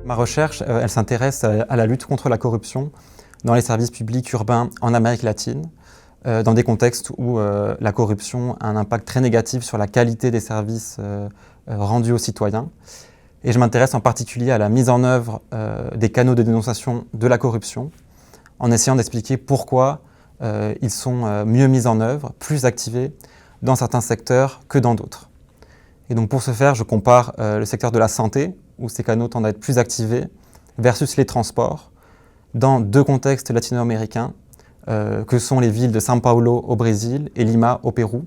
Ma recherche, elle s'intéresse à la lutte contre la corruption dans les services publics urbains en Amérique latine, dans des contextes où la corruption a un impact très négatif sur la qualité des services rendus aux citoyens. Et je m'intéresse en particulier à la mise en œuvre des canaux de dénonciation de la corruption, en essayant d'expliquer pourquoi ils sont mieux mis en œuvre, plus activés dans certains secteurs que dans d'autres. Et donc pour ce faire, je compare le secteur de la santé, où ces canaux tendent à être plus activés, versus les transports, dans deux contextes latino-américains, que sont les villes de São Paulo au Brésil et Lima au Pérou,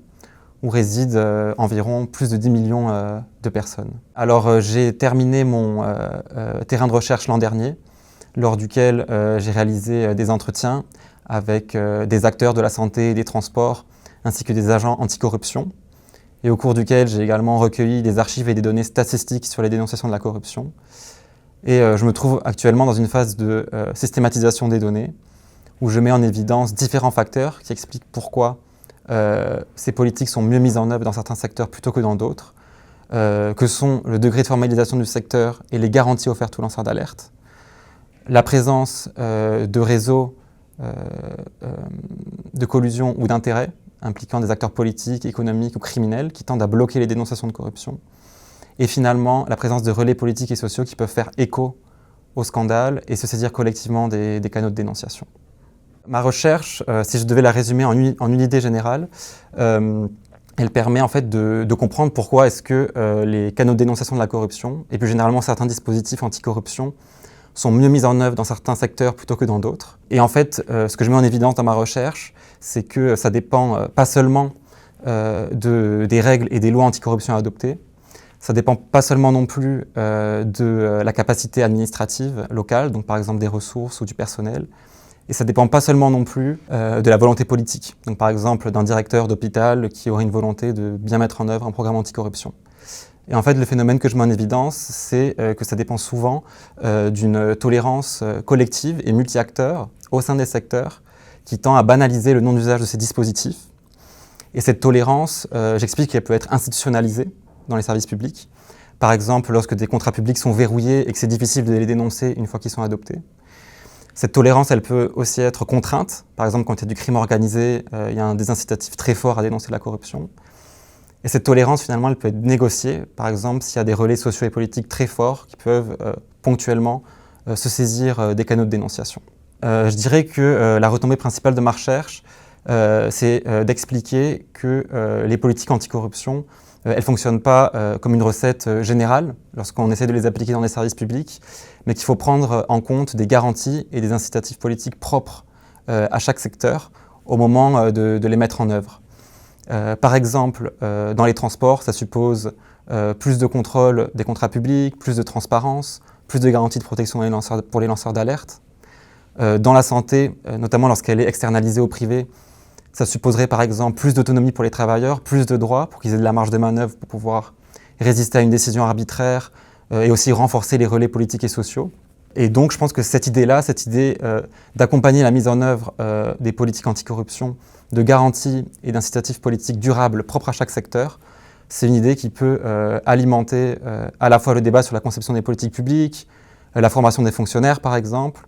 où résident environ plus de 10 millions de personnes. Alors j'ai terminé mon terrain de recherche l'an dernier, lors duquel j'ai réalisé des entretiens avec des acteurs de la santé et des transports, ainsi que des agents anticorruption, et au cours duquel j'ai également recueilli des archives et des données statistiques sur les dénonciations de la corruption. Et je me trouve actuellement dans une phase de systématisation des données, où je mets en évidence différents facteurs qui expliquent pourquoi ces politiques sont mieux mises en œuvre dans certains secteurs plutôt que dans d'autres, que sont le degré de formalisation du secteur et les garanties offertes aux lanceurs d'alerte, la présence de réseaux de collusion ou d'intérêts impliquant des acteurs politiques, économiques ou criminels qui tendent à bloquer les dénonciations de corruption, et finalement la présence de relais politiques et sociaux qui peuvent faire écho au scandale et se saisir collectivement des canaux de dénonciation. Ma recherche, si je devais la résumer en une idée générale, elle permet en fait de comprendre pourquoi est-ce que les canaux de dénonciation de la corruption, et plus généralement certains dispositifs anticorruption, sont mieux mis en œuvre dans certains secteurs plutôt que dans d'autres. Et en fait, ce que je mets en évidence dans ma recherche, c'est que ça dépend pas seulement des règles et des lois anticorruption adoptées, ça dépend pas seulement non plus de la capacité administrative locale, donc par exemple des ressources ou du personnel, et ça dépend pas seulement non plus de la volonté politique, donc par exemple d'un directeur d'hôpital qui aurait une volonté de bien mettre en œuvre un programme anticorruption. Et en fait, le phénomène que je mets en évidence, c'est que ça dépend souvent d'une tolérance collective et multi-acteurs au sein des secteurs qui tend à banaliser le non-usage de ces dispositifs. Et cette tolérance, j'explique qu'elle peut être institutionnalisée dans les services publics. Par exemple, lorsque des contrats publics sont verrouillés et que c'est difficile de les dénoncer une fois qu'ils sont adoptés. Cette tolérance, elle peut aussi être contrainte. Par exemple, quand il y a du crime organisé, il y a des incitatifs très forts à dénoncer la corruption. Et cette tolérance, finalement, elle peut être négociée, par exemple, s'il y a des relais sociaux et politiques très forts qui peuvent ponctuellement se saisir des canaux de dénonciation. Je dirais que la retombée principale de ma recherche, c'est d'expliquer que les politiques anticorruption, elles ne fonctionnent pas comme une recette générale lorsqu'on essaie de les appliquer dans les services publics, mais qu'il faut prendre en compte des garanties et des incitatifs politiques propres à chaque secteur au moment de les mettre en œuvre. Par exemple, dans les transports, ça suppose plus de contrôle des contrats publics, plus de transparence, plus de garanties de protection pour les lanceurs d'alerte. Dans la santé, notamment lorsqu'elle est externalisée au privé, ça supposerait par exemple plus d'autonomie pour les travailleurs, plus de droits pour qu'ils aient de la marge de manœuvre pour pouvoir résister à une décision arbitraire et aussi renforcer les relais politiques et sociaux. Et donc je pense que cette idée d'accompagner la mise en œuvre des politiques anticorruption, de garanties et d'incitatifs politiques durables propres à chaque secteur, c'est une idée qui peut alimenter à la fois le débat sur la conception des politiques publiques, la formation des fonctionnaires par exemple,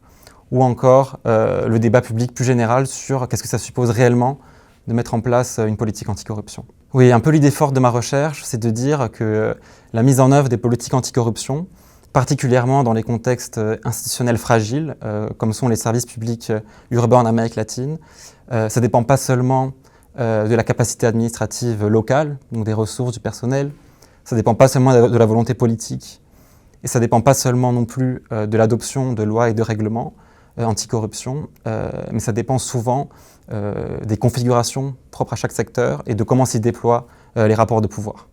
ou encore le débat public plus général sur qu'est-ce que ça suppose réellement de mettre en place une politique anticorruption. Oui, un peu l'idée forte de ma recherche, c'est de dire que la mise en œuvre des politiques anticorruption, particulièrement dans les contextes institutionnels fragiles, comme sont les services publics urbains en Amérique latine, ça ne dépend pas seulement de la capacité administrative locale, donc des ressources, du personnel, ça ne dépend pas seulement de la volonté politique, et ça ne dépend pas seulement non plus de l'adoption de lois et de règlements anticorruption, mais ça dépend souvent des configurations propres à chaque secteur et de comment s'y déploient les rapports de pouvoir.